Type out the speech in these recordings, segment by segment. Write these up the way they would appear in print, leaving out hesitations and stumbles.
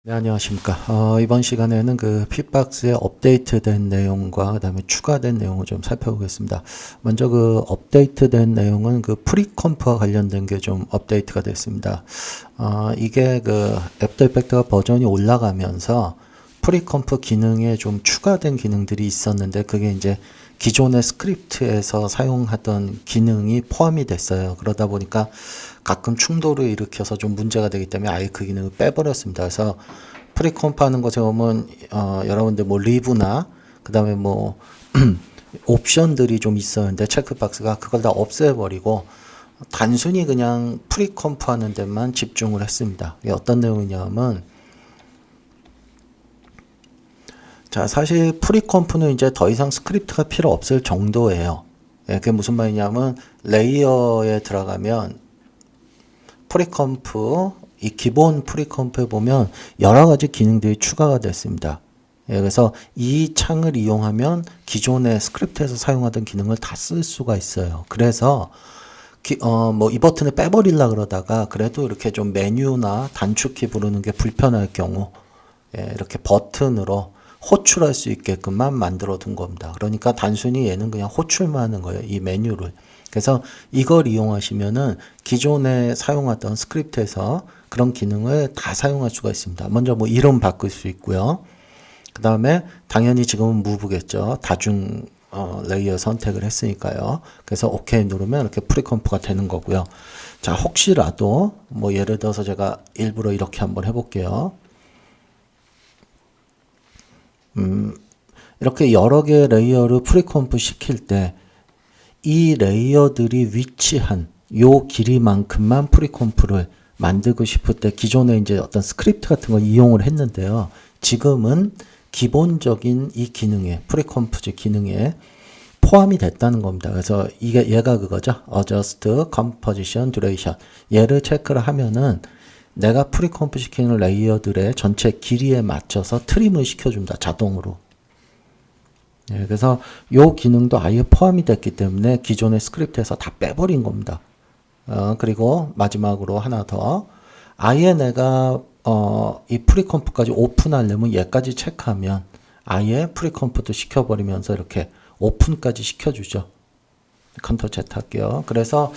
네, 안녕하십니까. 이번 시간에는 그 핏박스의 업데이트된 내용과 그다음에 추가된 내용을 좀 살펴보겠습니다. 먼저 그 업데이트된 내용은 그 프리컴프와 관련된 게 좀 업데이트가 됐습니다. 이게 그 애프터 이펙트가 버전이 올라가면서 프리컴프 기능에 좀 추가된 기능들이 있었는데 그게 이제 기존의 스크립트에서 사용하던 기능이 포함이 됐어요. 그러다 보니까 가끔 충돌을 일으켜서 좀 문제가 되기 때문에 아예 그 기능을 빼버렸습니다. 그래서 프리컴프 하는 것에 보면 여러분들 뭐 리브나 그 다음에 뭐 옵션들이 좀 있었는데 체크박스가 그걸 다 없애버리고 단순히 그냥 프리컴프 하는 데만 집중을 했습니다. 이게 어떤 내용이냐면 자, 사실 프리컴프는 이제 더 이상 스크립트가 필요 없을 정도예요. 예, 그게 무슨 말이냐면 레이어에 들어가면 프리컴프, 이 기본 프리컴프에 보면 여러 가지 기능들이 추가가 됐습니다. 예, 그래서 이 창을 이용하면 기존의 스크립트에서 사용하던 기능을 다 쓸 수가 있어요. 그래서 뭐 이 버튼을 빼버리려고 그러다가 그래도 이렇게 좀 메뉴나 단축키 부르는 게 불편할 경우 예, 이렇게 버튼으로 호출할 수 있게끔만 만들어 둔 겁니다. 그러니까 단순히 얘는 그냥 호출만 하는 거예요. 이 메뉴를. 그래서 이걸 이용하시면은 기존에 사용하던 스크립트에서 그런 기능을 다 사용할 수가 있습니다. 먼저 뭐 이름 바꿀 수 있고요. 그 다음에 당연히 지금은 무브겠죠. 다중 레이어 선택을 했으니까요. 그래서 OK 누르면 이렇게 프리컴프가 되는 거고요. 자, 혹시라도 뭐 예를 들어서 제가 일부러 이렇게 한번 해볼게요. 이렇게 여러 개의 레이어를 프리컴프 시킬 때 이 레이어들이 위치한 요 길이만큼만 프리컴프를 만들고 싶을 때 기존에 이제 어떤 스크립트 같은 걸 이용을 했는데요. 지금은 기본적인 이 기능에 프리컴프즈 기능에 포함이 됐다는 겁니다. 그래서 이게 얘가 그거죠. Adjust Composition Duration. 얘를 체크를 하면은 내가 프리컴프 시키는 레이어들의 전체 길이에 맞춰서 트림을 시켜줍니다. 자동으로. 예, 그래서 요 기능도 아예 포함이 됐기 때문에 기존의 스크립트에서 다 빼버린 겁니다. 그리고 마지막으로 하나 더. 아예 내가 이 프리컴프까지 오픈하려면 얘까지 체크하면 아예 프리컴프도 시켜버리면서 이렇게 오픈까지 시켜주죠. 컨트롤 Z 할게요. 그래서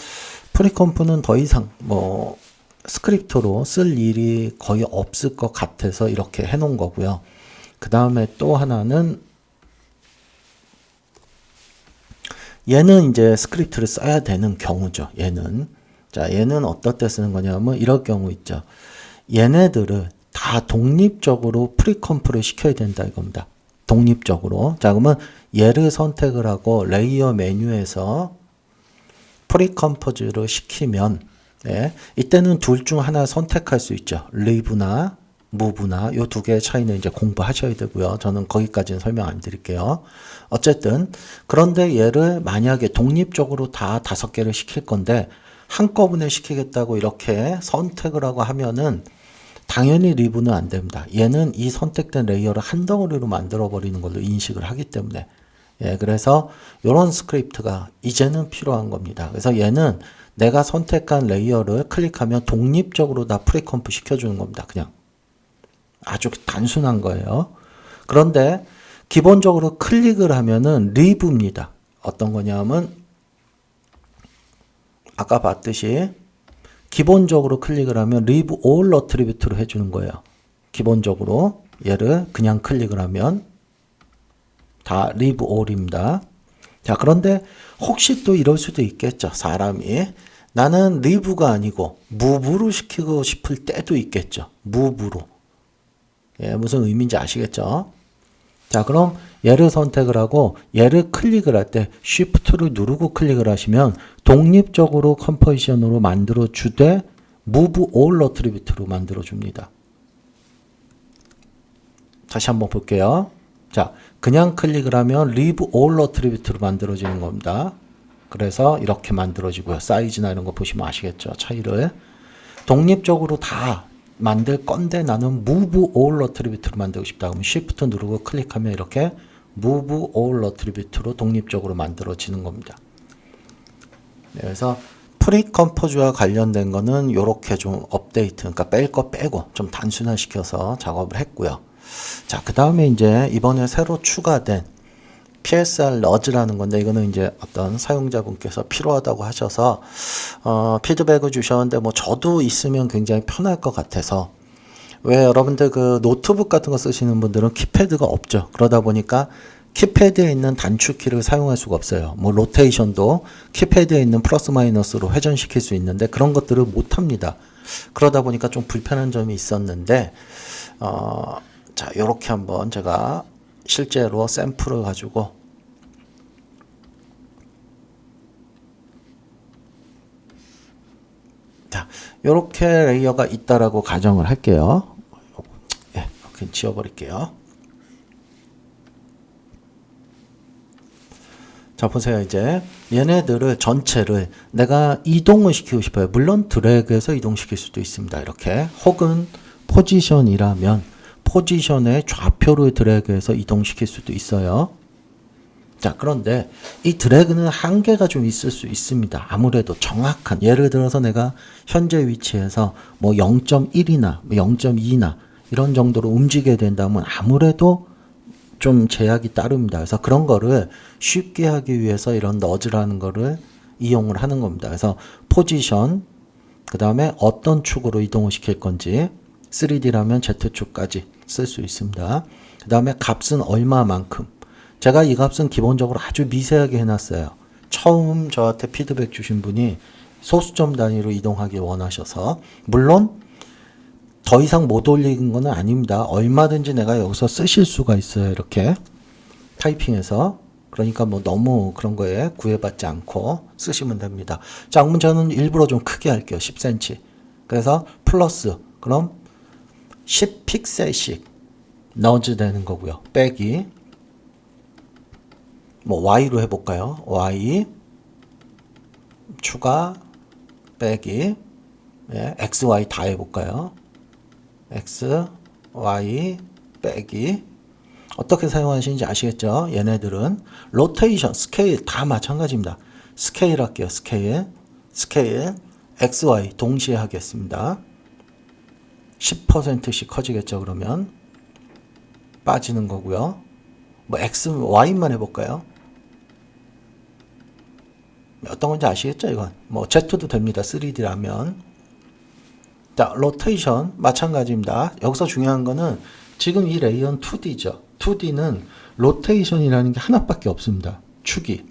프리컴프는 더 이상 뭐 스크립트로 쓸 일이 거의 없을 것 같아서 이렇게 해놓은 거고요. 그 다음에 또 하나는 얘는 이제 스크립트를 써야 되는 경우죠. 얘는. 자, 얘는 어떨 때 쓰는 거냐면 이럴 경우 있죠. 얘네들을 다 독립적으로 프리컴프를 시켜야 된다 이겁니다. 독립적으로. 자, 그러면 얘를 선택을 하고 레이어 메뉴에서 프리컴포즈를 시키면 예, 이때는 둘 중 하나 선택할 수 있죠. 리브나 무브나 요 두 개의 차이는 이제 공부하셔야 되고요. 저는 거기까지는 설명 안 드릴게요. 어쨌든 그런데 얘를 만약에 독립적으로 다 5개를 시킬 건데 한꺼번에 시키겠다고 이렇게 선택을 하고 하면은 당연히 리브는 안 됩니다. 얘는 이 선택된 레이어를 한 덩어리로 만들어 버리는 걸로 인식을 하기 때문에 예, 그래서 이런 스크립트가 이제는 필요한 겁니다. 그래서 얘는 내가 선택한 레이어를 클릭하면 독립적으로 다 프리컴프 시켜주는 겁니다. 그냥 아주 단순한 거예요. 그런데 기본적으로 클릭을 하면은 리브입니다. 어떤 거냐면 아까 봤듯이 기본적으로 클릭을 하면 리브 올 어트리뷰트로 해주는 거예요. 기본적으로 얘를 그냥 클릭을 하면 다 리브 올입니다. 자, 그런데 혹시 또 이럴 수도 있겠죠. 사람이 나는 리브가 아니고 무브로 시키고 싶을 때도 있겠죠. 무브로. 예, 무슨 의미인지 아시겠죠? 자, 그럼 얘를 선택을 하고 얘를 클릭을 할 때 Shift를 누르고 클릭을 하시면 독립적으로 컴포지션으로 만들어 주되 Move All Attribute로 만들어 줍니다. 다시 한번 볼게요. 자, 그냥 클릭을 하면 Leave All Attribute로 만들어지는 겁니다. 그래서 이렇게 만들어지고요. 사이즈나 이런 거 보시면 아시겠죠? 차이를. 독립적으로 다 만들 건데 나는 Move All Attribute로 만들고 싶다. 그러면 Shift 누르고 클릭하면 이렇게 Move All Attribute로 독립적으로 만들어지는 겁니다. 네, 그래서 프리컴포즈와 관련된 거는 이렇게 좀 업데이트, 그러니까 뺄 거 빼고 좀 단순화시켜서 작업을 했고요. 자, 그 다음에 이제 이번에 새로 추가된 PSR 러즈라는 건데, 이거는 이제 어떤 사용자분께서 필요하다고 하셔서 피드백을 주셨는데, 뭐 저도 있으면 굉장히 편할 것 같아서. 왜 여러분들 그 노트북 같은 거 쓰시는 분들은 키패드가 없죠. 그러다 보니까 키패드에 있는 단축키를 사용할 수가 없어요. 뭐 로테이션도 키패드에 있는 플러스 마이너스로 회전시킬 수 있는데 그런 것들을 못 합니다. 그러다 보니까 좀 불편한 점이 있었는데, 자, 요렇게 한번 제가 실제로 샘플을 가지고 자, 요렇게 레이어가 있다라고 가정을 할게요. 예, 이렇게 지워버릴게요. 자, 보세요. 이제 얘네들을 전체를 내가 이동을 시키고 싶어요. 물론 드래그해서 이동시킬 수도 있습니다. 이렇게. 혹은 포지션이라면 포지션의 좌표를 드래그해서 이동시킬 수도 있어요. 자, 그런데 이 드래그는 한계가 좀 있을 수 있습니다. 아무래도 정확한, 예를 들어서 내가 현재 위치에서 뭐 0.1이나 0.2나 이런 정도로 움직여야 된다면 아무래도 좀 제약이 따릅니다. 그래서 그런 거를 쉽게 하기 위해서 이런 너즈라는 거를 이용을 하는 겁니다. 그래서 포지션, 그 다음에 어떤 축으로 이동을 시킬 건지, 3D라면 Z축까지 쓸 수 있습니다. 그 다음에 값은 얼마만큼. 제가 이 값은 기본적으로 아주 미세하게 해놨어요. 처음 저한테 피드백 주신 분이 소수점 단위로 이동하기 원하셔서, 물론 더 이상 못 올리는 건 아닙니다. 얼마든지 내가 여기서 쓰실 수가 있어요. 이렇게 타이핑해서. 그러니까 뭐 너무 그런 거에 구애받지 않고 쓰시면 됩니다. 자, 그러면 저는 일부러 좀 크게 할게요. 10cm. 그래서 플러스, 그럼 10픽셀씩 너즈 되는 거고요. 빼기, 뭐 Y로 해볼까요? Y 추가 빼기, 예, XY 다 해볼까요? X, Y 빼기. 어떻게 사용하시는지 아시겠죠? 얘네들은 로테이션, 스케일 다 마찬가지입니다. 스케일 할게요. 스케일, X, Y 동시에 하겠습니다. 10%씩 커지겠죠. 그러면 빠지는 거고요. 뭐 X, Y만 해볼까요? 어떤 건지 아시겠죠? 이건 뭐 Z도 됩니다. 3D라면. 자, 로테이션 마찬가지입니다. 여기서 중요한 거는 지금 이 레이어는 2D죠. 2D는 로테이션이라는 게 하나밖에 없습니다. 축이.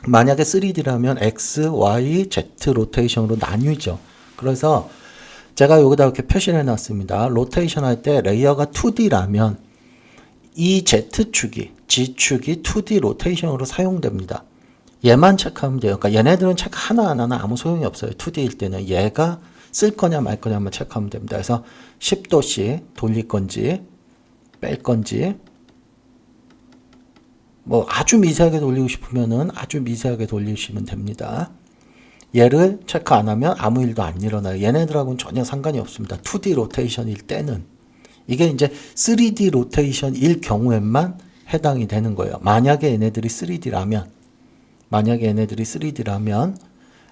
만약에 3D라면 X, Y, Z 로테이션으로 나뉘죠. 그래서 제가 여기다 이렇게 표시를 해놨습니다. 로테이션 할 때 레이어가 2D라면 이 Z축이, G축이 2D 로테이션으로 사용됩니다. 얘만 체크하면 돼요. 그러니까 얘네들은 체크 하나하나는 아무 소용이 없어요. 2D일 때는 얘가 쓸 거냐 말 거냐만 체크하면 됩니다. 그래서 10도씩 돌릴 건지 뺄 건지, 뭐 아주 미세하게 돌리고 싶으면은 아주 미세하게 돌리시면 됩니다. 얘를 체크 안 하면 아무 일도 안 일어나요. 얘네들하고는 전혀 상관이 없습니다. 2D 로테이션일 때는. 이게 이제 3D 로테이션일 경우에만 해당이 되는 거예요. 만약에 얘네들이 3D라면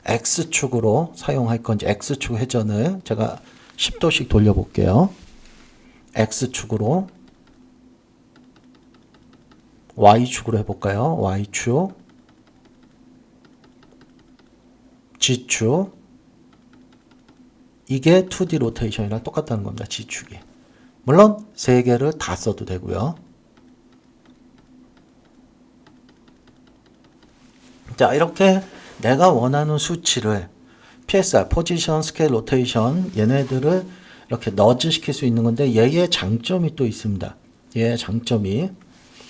X축으로 사용할 건지, X축 회전을 제가 10도씩 돌려볼게요. X축으로, Y축으로 해볼까요? Y축, G축. 이게 2D 로테이션이랑 똑같다는 겁니다. G축이. 물론 3개를 다 써도 되고요. 자, 이렇게 내가 원하는 수치를 PSR, 포지션, 스케일, 로테이션, 얘네들을 이렇게 너즈 시킬 수 있는 건데, 얘의 장점이 또 있습니다. 얘의 장점이,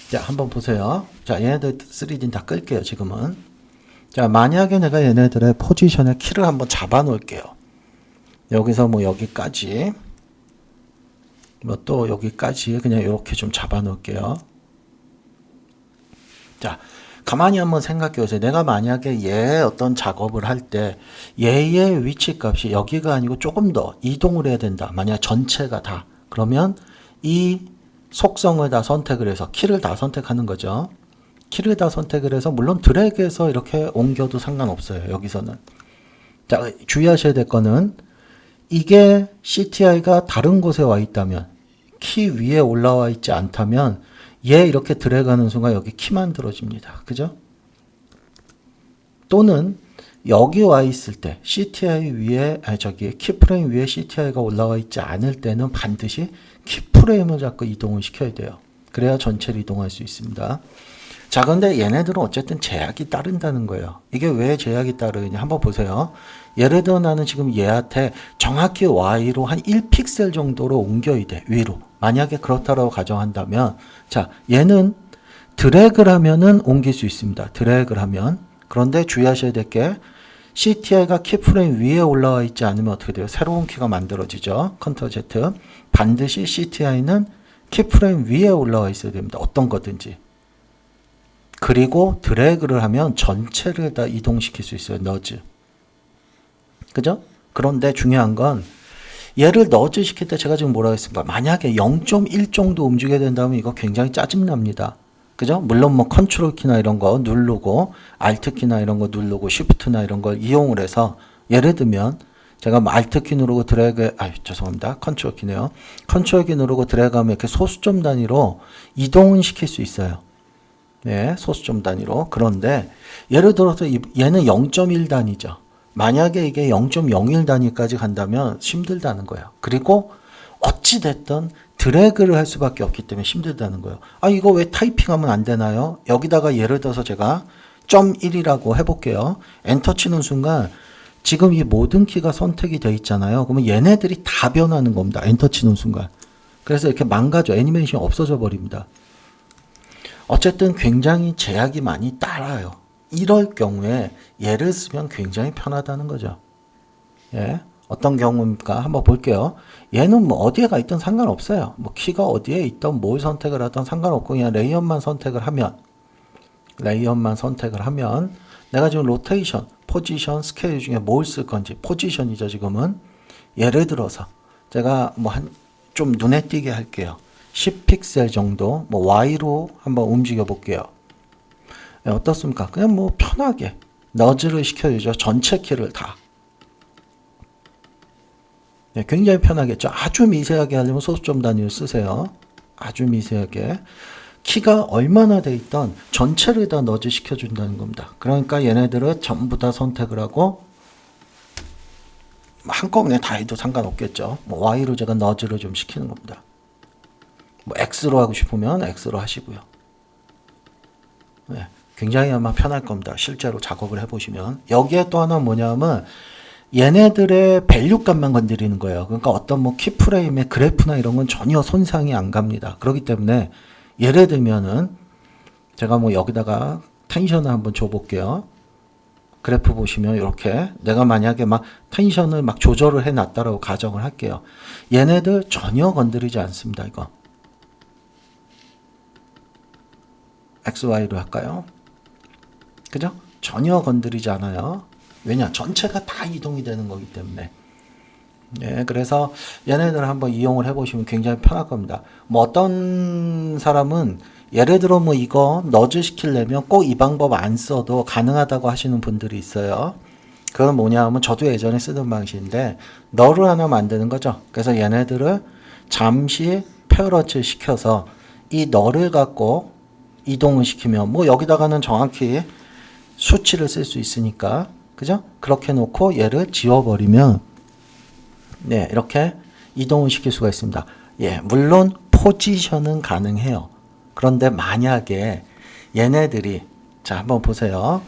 자, 한번 보세요. 자, 얘네들 3D는 다 끌게요, 지금은. 자, 만약에 내가 얘네들의 포지션의 키를 한번 잡아 놓을게요. 여기서 뭐 여기까지, 뭐 또 여기까지 그냥 이렇게 좀 잡아 놓을게요. 자, 가만히 한번 생각해 보세요. 내가 만약에 얘 어떤 작업을 할 때 얘의 위치 값이 여기가 아니고 조금 더 이동을 해야 된다. 만약 전체가 다. 그러면 이 속성을 다 선택을 해서 키를 다 선택하는 거죠. 키를 다 선택을 해서 물론 드래그해서 이렇게 옮겨도 상관없어요. 여기서는. 자, 주의하셔야 될 거는 이게 CTI가 다른 곳에 와 있다면, 키 위에 올라와 있지 않다면 얘 이렇게 드래그하는 순간 여기 키 만들어집니다. 그죠? 또는 여기 와 있을 때 CTI 위에 키프레임 위에 CTI가 올라와 있지 않을 때는 반드시 키프레임을 잡고 이동을 시켜야 돼요. 그래야 전체를 이동할 수 있습니다. 자, 근데 얘네들은 어쨌든 제약이 따른다는 거예요. 이게 왜 제약이 따르느냐 한번 보세요. 예를 들어 나는 지금 얘한테 정확히 Y로 한 1픽셀 정도로 옮겨야 돼. 위로. 만약에 그렇다고 가정한다면, 자, 얘는 드래그를 하면은 옮길 수 있습니다. 드래그를 하면. 그런데 주의하셔야 될 게 CTI가 키프레임 위에 올라와 있지 않으면 어떻게 돼요? 새로운 키가 만들어지죠. 컨트롤 Z. 반드시 CTI는 키프레임 위에 올라와 있어야 됩니다. 어떤 거든지. 그리고 드래그를 하면 전체를 다 이동시킬 수 있어요. 너즈. 그죠? 그런데 중요한 건 얘를 너즈 시킬 때 제가 지금 뭐라고 했습니까? 만약에 0.1 정도 움직여야 된다면 이거 굉장히 짜증납니다. 그죠? 물론 뭐 컨트롤 키나 이런 거 누르고 알트 키나 이런 거 누르고 쉬프트나 이런 걸 이용을 해서 예를 들면 제가 뭐 알트 키 누르고 드래그 죄송합니다. 컨트롤 키네요. 컨트롤 키 누르고 드래그하면 이렇게 소수점 단위로 이동은 시킬 수 있어요. 네, 소수점 단위로. 그런데 예를 들어서 얘는 0.1 단위죠. 만약에 이게 0.01 단위까지 간다면 힘들다는 거예요. 그리고 어찌 됐든 드래그를 할 수밖에 없기 때문에 힘들다는 거예요. 아, 이거 왜 타이핑하면 안 되나요? 여기다가 예를 들어서 제가 0.1이라고 해볼게요. 엔터 치는 순간 지금 이 모든 키가 선택이 돼 있잖아요. 그러면 얘네들이 다 변하는 겁니다. 엔터 치는 순간. 그래서 이렇게 망가져. 애니메이션이 없어져 버립니다. 어쨌든 굉장히 제약이 많이 따라요. 이럴 경우에 얘를 쓰면 굉장히 편하다는 거죠. 예. 어떤 경우입니까? 한번 볼게요. 얘는 뭐 어디에 가 있든 상관없어요. 뭐 키가 어디에 있든 뭘 선택을 하든 상관없고 그냥 레이어만 선택을 하면 내가 지금 로테이션, 포지션, 스케일 중에 뭘 쓸 건지 포지션이죠. 지금은 예를 들어서 제가 뭐 좀 눈에 띄게 할게요. 10픽셀 정도 뭐 Y로 한번 움직여 볼게요. 네, 어떻습니까? 그냥 뭐 편하게 너즈를 시켜주죠. 전체 키를 다. 네, 굉장히 편하겠죠. 아주 미세하게 하려면 소수점 단위를 쓰세요. 아주 미세하게. 키가 얼마나 돼 있던 전체를 다 너즈 시켜준다는 겁니다. 그러니까 얘네들은 전부 다 선택을 하고 한꺼번에 다 해도 상관없겠죠. 뭐 Y로 제가 너즈를 좀 시키는 겁니다. 뭐 X로 하고 싶으면 X로 하시고요. 네, 굉장히 아마 편할 겁니다. 실제로 작업을 해보시면. 여기에 또 하나 뭐냐면 얘네들의 밸류 값만 건드리는 거예요. 그러니까 어떤 뭐 키프레임의 그래프나 이런 건 전혀 손상이 안 갑니다. 그렇기 때문에 예를 들면은 제가 뭐 여기다가 텐션을 한번 줘볼게요. 그래프 보시면 이렇게 내가 만약에 막 텐션을 막 조절을 해놨다라고 가정을 할게요. 얘네들 전혀 건드리지 않습니다. 이거. XY로 할까요? 그죠? 전혀 건드리지 않아요. 왜냐? 전체가 다 이동이 되는 거기 때문에. 네, 그래서 얘네들을 한번 이용을 해보시면 굉장히 편할 겁니다. 뭐 어떤 사람은 예를 들어 뭐 이거 너즈 시키려면 꼭 이 방법 안 써도 가능하다고 하시는 분들이 있어요. 그건 뭐냐 하면 저도 예전에 쓰던 방식인데 너를 하나 만드는 거죠. 그래서 얘네들을 잠시 페어러치 시켜서 이 너를 갖고 이동을 시키면 뭐 여기다가는 정확히 수치를 쓸 수 있으니까 그죠? 그렇게 놓고 얘를 지워버리면 네, 이렇게 이동을 시킬 수가 있습니다. 예, 물론 포지션은 가능해요. 그런데 만약에 얘네들이 자, 한번 보세요.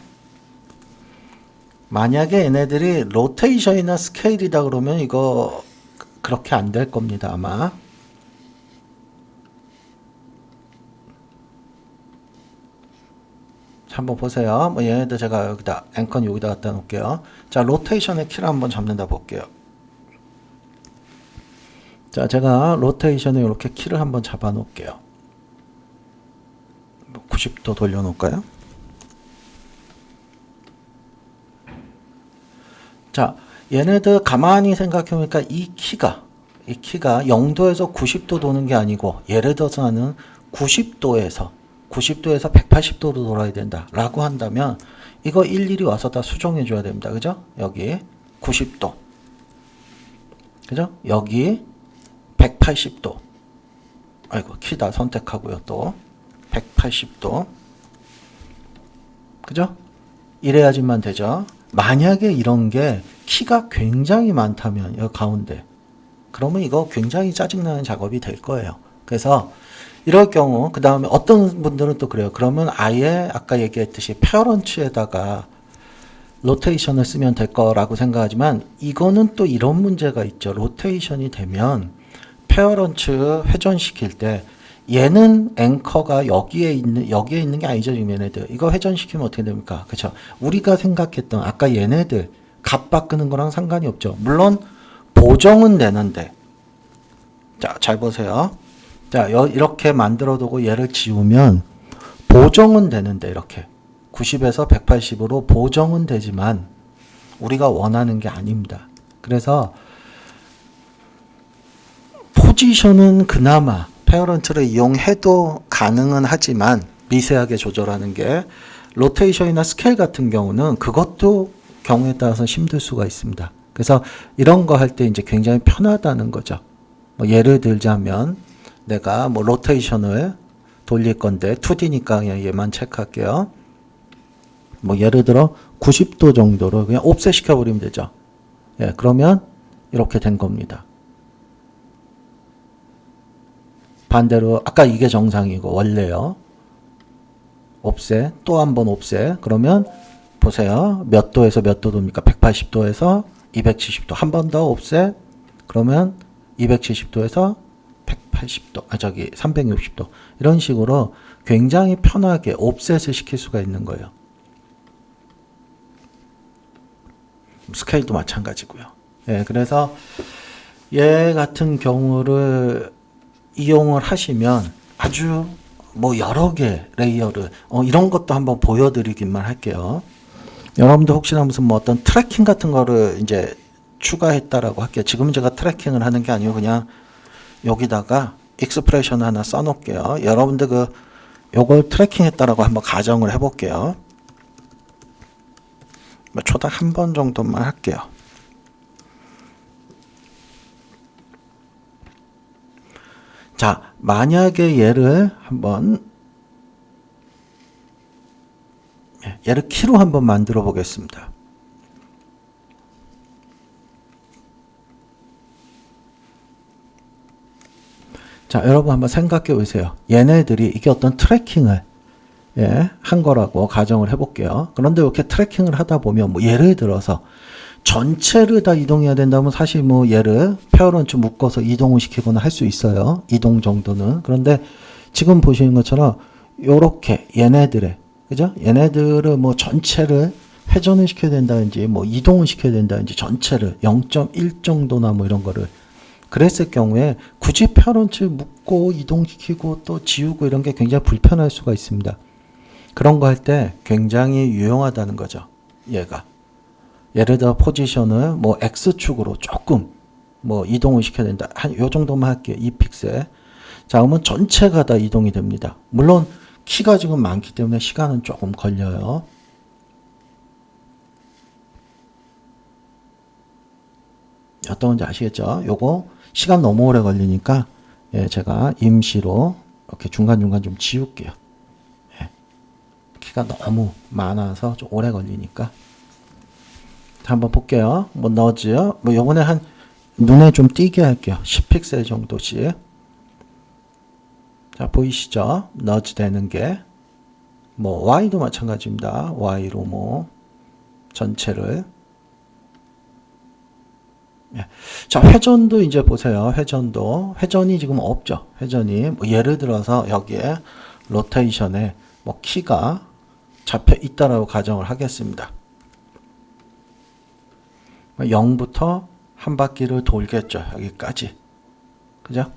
만약에 얘네들이 로테이션이나 스케일이다 그러면 이거 그렇게 안 될 겁니다, 아마. 자, 한번 보세요. 뭐 얘네들 제가 여기다 앵커는 여기다 갖다 놓을게요. 자, 로테이션의 키를 한번 잡는다 볼게요. 자, 제가 로테이션에 이렇게 키를 한번 잡아 놓을게요. 90도 돌려 놓을까요? 자, 얘네들 가만히 생각해 보니까 이 키가 0도에서 90도 도는 게 아니고 예를 들어서 나는 90도에서 180도로 돌아야 된다 라고 한다면 이거 일일이 와서 다 수정해 줘야 됩니다. 그죠? 여기 90도. 그죠? 여기 180도. 아이고, 키다 선택하고요. 또 180도. 그죠? 이래야지만 되죠. 만약에 이런 게 키가 굉장히 많다면 여기 가운데, 그러면 이거 굉장히 짜증나는 작업이 될 거예요. 그래서 이럴 경우 그 다음에 어떤 분들은 또 그래요. 그러면 아예 아까 얘기했듯이 페어런츠에다가 로테이션을 쓰면 될 거라고 생각하지만, 이거는 또 이런 문제가 있죠. 로테이션이 되면 페어런츠 회전시킬 때 얘는 앵커가 여기에 있는 게 아니죠. 지금 얘네들 이거 회전시키면 어떻게 됩니까? 그렇죠. 우리가 생각했던 아까 얘네들 값 바꾸는 거랑 상관이 없죠. 물론 보정은 되는데, 자, 잘 보세요. 자, 이렇게 만들어 두고 얘를 지우면 보정은 되는데, 이렇게 90에서 180으로 보정은 되지만 우리가 원하는 게 아닙니다. 그래서 포지션은 그나마 페어런트를 이용해도 가능은 하지만 미세하게 조절하는 게, 로테이션이나 스케일 같은 경우는 그것도 경우에 따라서 힘들 수가 있습니다. 그래서 이런 거 할 때 이제 굉장히 편하다는 거죠. 뭐 예를 들자면 내가 뭐 로테이션을 돌릴 건데 2D니까 그냥 얘만 체크할게요. 뭐 예를 들어 90도 정도로 그냥 옵셋 시켜버리면 되죠. 예, 그러면 이렇게 된 겁니다. 반대로 아까 이게 정상이고 원래요. 옵셋, 또 한 번 옵셋. 그러면 보세요. 몇 도에서 몇 도 돕니까? 180도에서 270도. 한 번 더 옵셋. 그러면 270도에서 180도. 360도. 이런 식으로 굉장히 편하게 옵셋을 시킬 수가 있는 거예요. 스케일도 마찬가지고요. 예, 그래서 얘 같은 경우를 이용을 하시면 아주 뭐 여러 개 레이어를 이런 것도 한번 보여드리기만 할게요. 여러분들 혹시나 무슨 뭐 어떤 트래킹 같은 거를 이제 추가했다라고 할게요. 지금은 제가 트래킹을 하는 게 아니고 그냥 여기다가 익스프레션 하나 써놓을게요. 여러분들 요걸 트래킹 했다라고 한번 가정을 해볼게요. 초당 한 번 정도만 할게요. 자, 만약에 얘를 한번 얘를 키로 한번 만들어 보겠습니다. 자, 여러분 한번 생각해 보세요. 얘네들이 이게 어떤 트래킹을 한 거라고 가정을 해볼게요. 그런데 이렇게 트래킹을 하다 보면 뭐 예를 들어서 전체를 다 이동해야 된다면 사실 뭐 얘를 페어런츠 묶어서 이동을 시키거나 할 수 있어요. 이동 정도는. 그런데 지금 보시는 것처럼 요렇게 얘네들의, 그죠? 얘네들을 뭐 전체를 회전을 시켜야 된다든지 뭐 이동을 시켜야 된다든지 전체를 0.1 정도나 뭐 이런 거를 그랬을 경우에 굳이 페어런츠 묶고 이동시키고 또 지우고 이런 게 굉장히 불편할 수가 있습니다. 그런 거 할 때 굉장히 유용하다는 거죠. 얘가. 예를 들어 포지션을 뭐 X축으로 조금 뭐 이동을 시켜야 된다. 한 요 정도만 할게요. 2픽셀. 자, 그러면 전체가 다 이동이 됩니다. 물론 키가 지금 많기 때문에 시간은 조금 걸려요. 어떤 건지 아시겠죠? 요거 시간 너무 오래 걸리니까 제가 임시로 이렇게 중간중간 좀 지울게요. 키가 너무 많아서 좀 오래 걸리니까. 한번 볼게요. 뭐 너즈요. 뭐 요번에 한 눈에 좀 띄게 할게요. 10픽셀 정도씩. 자, 보이시죠? 너즈 되는 게. 뭐 Y도 마찬가지입니다. Y로 뭐 전체를. 자, 회전도 이제 보세요. 회전이 지금 없죠. 회전이 뭐 예를 들어서 여기에 로테이션에 뭐 키가 잡혀 있다라고 가정을 하겠습니다. 0부터 한 바퀴를 돌겠죠. 여기까지. 그죠?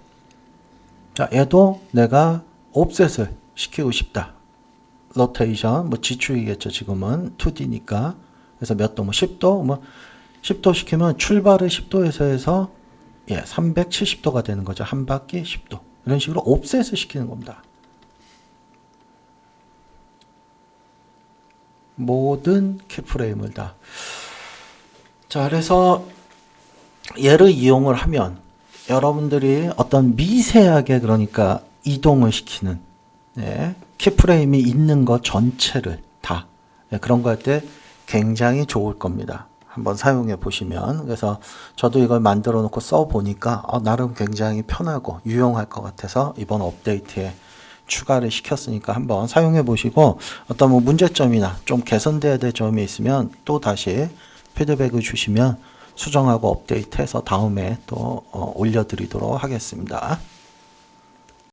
자, 얘도 내가 옵셋을 시키고 싶다. 로테이션, 뭐 지축이겠죠. 지금은 2D니까. 그래서 몇 도, 뭐 10도, 뭐 10도 시키면 출발을 10도에서 해서 370도가 되는 거죠. 한 바퀴 10도. 이런 식으로 옵셋을 시키는 겁니다. 모든 키프레임을 다. 자, 그래서 얘를 이용을 하면 여러분들이 어떤 미세하게 그러니까 이동을 시키는 키프레임이 있는 것 전체를 다 그런 거 할 때 굉장히 좋을 겁니다. 한번 사용해 보시면. 그래서 저도 이걸 만들어 놓고 써 보니까 나름 굉장히 편하고 유용할 것 같아서 이번 업데이트에 추가를 시켰으니까 한번 사용해 보시고 어떤 뭐 문제점이나 좀 개선돼야 될 점이 있으면 또 다시 피드백을 주시면 수정하고 업데이트해서 다음에 또 올려드리도록 하겠습니다.